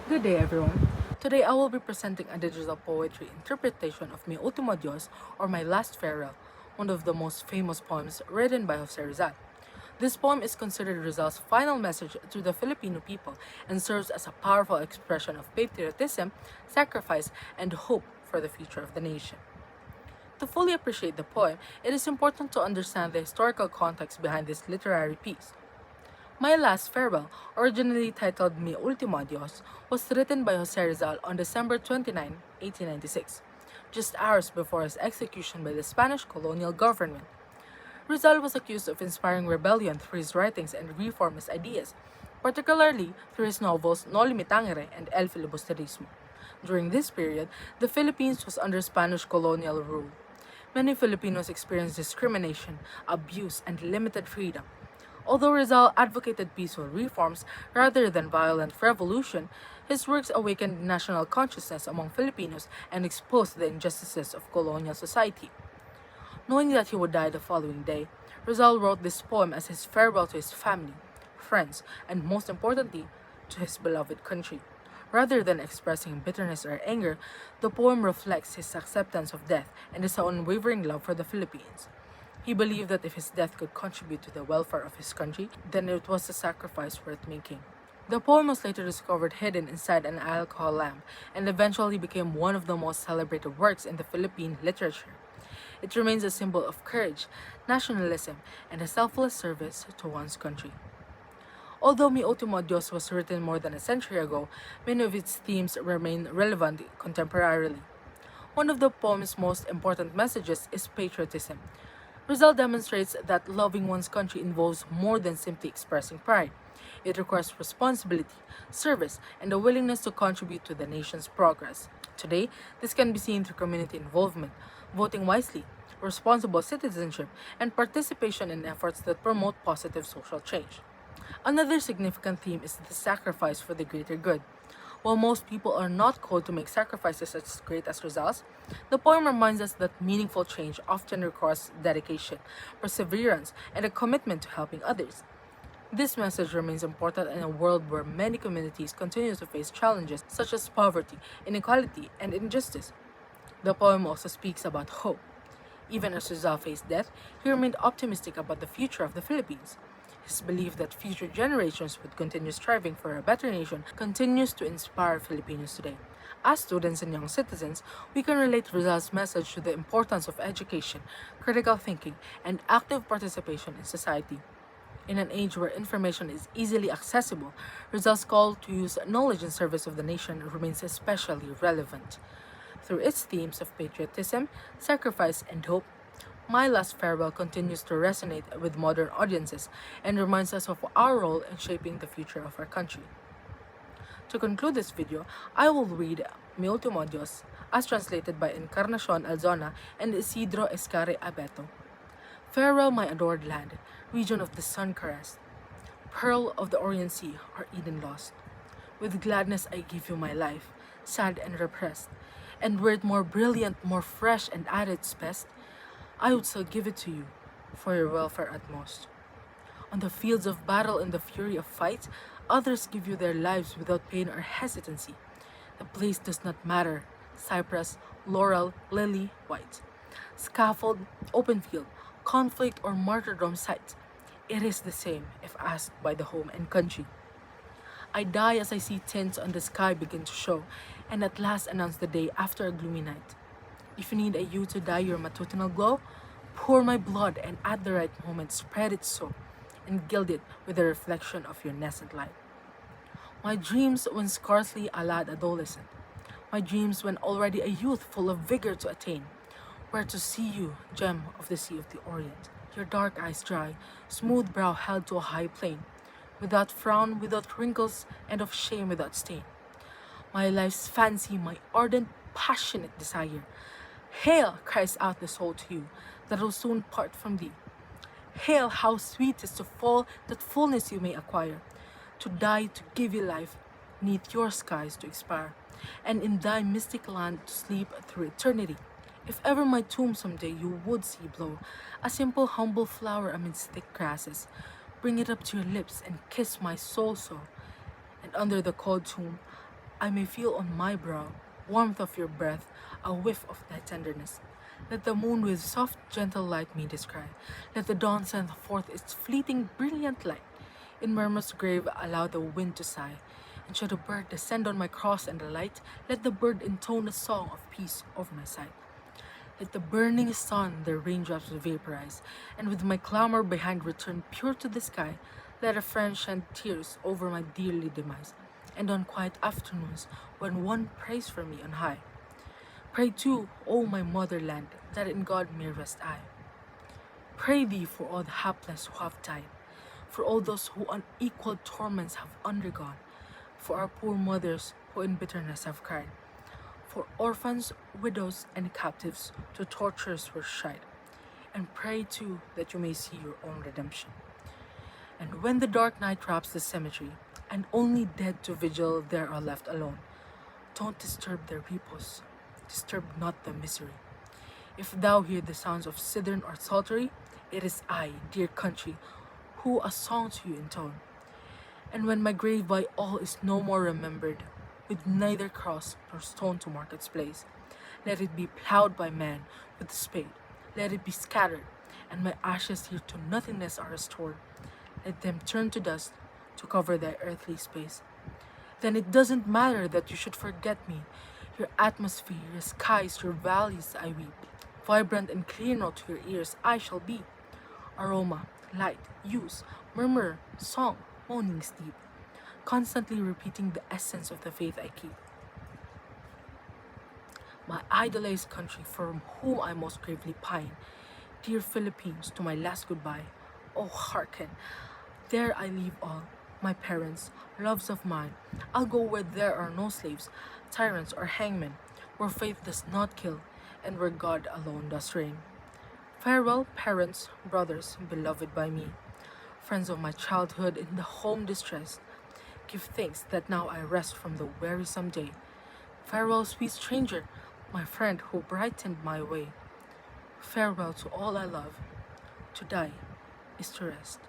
Good day, everyone. Today I will be presenting a digital poetry interpretation of Mi Ultimo Adios, or My Last Farewell, one of the most famous poems written by Jose Rizal. This poem is considered Rizal's final message to the Filipino people and serves as a powerful expression of patriotism, sacrifice, and hope for the future of the nation. To fully appreciate the poem, it is important to understand the historical context behind this literary piece. My Last Farewell, originally titled Mi Ultimo Adios, was written by Jose Rizal on December 29, 1896, just hours before his execution by the Spanish colonial government. Rizal was accused of inspiring rebellion through his writings and reformist ideas, particularly through his novels No Limitangere and El Filibusterismo. During this period, the Philippines was under Spanish colonial rule. Many Filipinos experienced discrimination, abuse, and limited freedom. Although Rizal advocated peaceful reforms rather than violent revolution, his works awakened national consciousness among Filipinos and exposed the injustices of colonial society. Knowing that he would die the following day, Rizal wrote this poem as his farewell to his family, friends, and most importantly, to his beloved country. Rather than expressing bitterness or anger, the poem reflects his acceptance of death and his unwavering love for the Philippines. He believed that if his death could contribute to the welfare of his country, then it was a sacrifice worth making. The poem was later discovered hidden inside an alcohol lamp and eventually became one of the most celebrated works in the Philippine literature. It remains a symbol of courage, nationalism, and a selfless service to one's country. Although Mi Ultimo Dios was written more than a century ago, many of its themes remain relevant contemporarily. One of the poem's most important messages is patriotism. Rizal demonstrates that loving one's country involves more than simply expressing pride. It requires responsibility, service, and a willingness to contribute to the nation's progress. Today, this can be seen through community involvement, voting wisely, responsible citizenship, and participation in efforts that promote positive social change. Another significant theme is the sacrifice for the greater good. While most people are not called to make sacrifices as great as Rizal's, the poem reminds us that meaningful change often requires dedication, perseverance, and a commitment to helping others. This message remains important in a world where many communities continue to face challenges such as poverty, inequality, and injustice. The poem also speaks about hope. Even as Rizal faced death, he remained optimistic about the future of the Philippines. His belief that future generations would continue striving for a better nation continues to inspire Filipinos today. As students and young citizens, we can relate Rizal's message to the importance of education, critical thinking, and active participation in society. In an age where information is easily accessible, Rizal's call to use knowledge in service of the nation remains especially relevant. Through its themes of patriotism, sacrifice, and hope, My Last Farewell continues to resonate with modern audiences and reminds us of our role in shaping the future of our country. To conclude this video, I will read Mi Ultimo Adios as translated by Encarnacion Alzona and Isidro Escare Abeto. Farewell, my adored land, region of the sun caressed, pearl of the Orient Sea, our Eden lost. With gladness I give you my life, sad and repressed, and were it more brilliant, more fresh, and at its best, I would still give it to you, for your welfare at most. On the fields of battle and the fury of fight, others give you their lives without pain or hesitancy. The place does not matter, cypress, laurel, lily, white. Scaffold, open field, conflict, or martyrdom site. It is the same if asked by the home and country. I die as I see tints on the sky begin to show, and at last announce the day after a gloomy night. If you need a you to dye your matutinal glow, pour my blood and at the right moment spread it so, and gild it with the reflection of your nascent light. My dreams when scarcely a lad adolescent, my dreams when already a youth full of vigor to attain, were to see you, gem of the sea of the Orient, your dark eyes dry, smooth brow held to a high plane, without frown, without wrinkles, and of shame without stain. My life's fancy, my ardent, passionate desire. Hail, cries out the soul to you, that will soon part from thee. Hail, how sweet is to fall, that fullness you may acquire. To die, to give you life, neath your skies to expire, and in thy mystic land to sleep through eternity. If ever my tomb someday you would see blow, a simple humble flower amidst thick grasses, bring it up to your lips and kiss my soul so. And under the cold tomb, I may feel on my brow warmth of your breath, a whiff of thy tenderness. Let the moon with soft, gentle light me descry. Let the dawn send forth its fleeting, brilliant light. In murmur's grave allow the wind to sigh. And should a bird descend on my cross and alight, let the bird intone a song of peace over my sight. Let the burning sun their raindrops vaporize, and with my clamor behind return pure to the sky. Let a friend shed tears over my dearly demise, and on quiet afternoons, when one prays for me on high. Pray too, O my motherland, that in God may rest I. Pray thee for all the hapless who have died, for all those who unequal torments have undergone, for our poor mothers who in bitterness have cried, for orphans, widows, and captives to torturers were tried, and pray too that you may see your own redemption. And when the dark night wraps the cemetery, and only dead to vigil there are left alone, don't disturb their repose, disturb not the misery. If thou hear the sounds of cithern or psaltery, it is I, dear country, who a song to you intone. And when my grave by all is no more remembered, with neither cross nor stone to mark its place, let it be plowed by man with the spade, let it be scattered, and my ashes here to nothingness are restored. Let them turn to dust to cover thy earthly space. Then it doesn't matter that you should forget me. Your atmosphere, your skies, your valleys I weep. Vibrant and clear note to your ears I shall be. Aroma, light, use, murmur, song, moanings deep. Constantly repeating the essence of the faith I keep. My idolized country from whom I most gravely pine. Dear Philippines, to my last goodbye. Oh, hearken, there I leave all, my parents, loves of mine. I'll go where there are no slaves, tyrants, or hangmen, where faith does not kill, and where God alone does reign. Farewell, parents, brothers, beloved by me, friends of my childhood in the home distressed. Give thanks that now I rest from the wearisome day. Farewell, sweet stranger, my friend who brightened my way. Farewell to all I love. To die is to rest.